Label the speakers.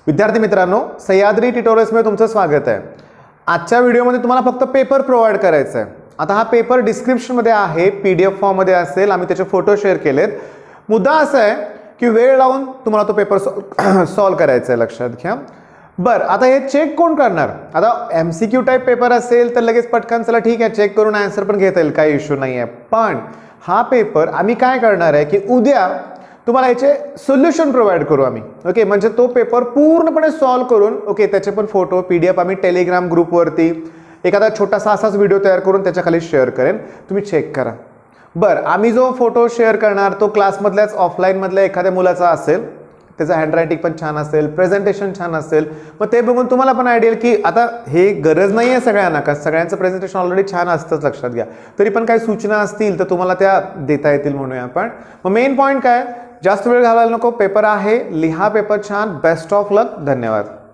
Speaker 1: विद्यार्थी मित्रांनो, सह्याद्री ट्युटोरियल्समध्ये तुमचं स्वागत आहे। आजच्या व्हिडिओमध्ये तुम्हाला फक्त पेपर प्रोव्हाइड करायचा आहे। आता हा पेपर डिस्क्रिप्शनमध्ये आहे, PDF फॉर्ममध्ये असेल, आम्ही त्याचे फोटो शेअर केलेत। मुद्दा असा आहे की वेळ लावून तुम्हाला तो पेपर सॉल्व करायचा आहे, लक्षात घ्या। बरं, आता हे चेक कोण करणार? आता MCQ टाईप पेपर असेल तर लगेच पटकन चला ठीक आहे चेक करून आन्सर पण घेता येईल, काही इश्यू नाही आहे। पण हा पेपर आम्ही काय करणार आहे की उद्या तुम्हाला याचे सोल्युशन प्रोव्हाइड करू आम्ही, ओके। म्हणजे तो पेपर पूर्णपणे सॉल्व करून, ओके, त्याचे पण फोटो PDF आम्ही टेलिग्राम ग्रुपवरती एखादा छोटासा असाच व्हिडिओ तयार करून त्याच्या खाली शेअर करेन, तुम्ही चेक करा। बरं, आम्ही जो फोटो शेअर करणार तो क्लासमधल्याच ऑफलाईनमधल्या एखाद्या मुलाचा असेल, त्याचं हँडरायटिंग पण छान असेल, प्रेझेंटेशन छान असेल, मग ते बघून तुम्हाला पण आयडिया की आता हे गरज नाही आहे सगळ्यांना, का सगळ्यांचं प्रेझेंटेशन ऑलरेडी छान असतंच, लक्षात घ्या। तरी पण काही सूचना असतील तर तुम्हाला त्या देता येतील म्हणूया आपण। मग मेन पॉईंट काय, जास्त वेळ घालवायला नको, पेपर आहे, लिहा पेपर छान, बेस्ट ऑफ लक, धन्यवाद।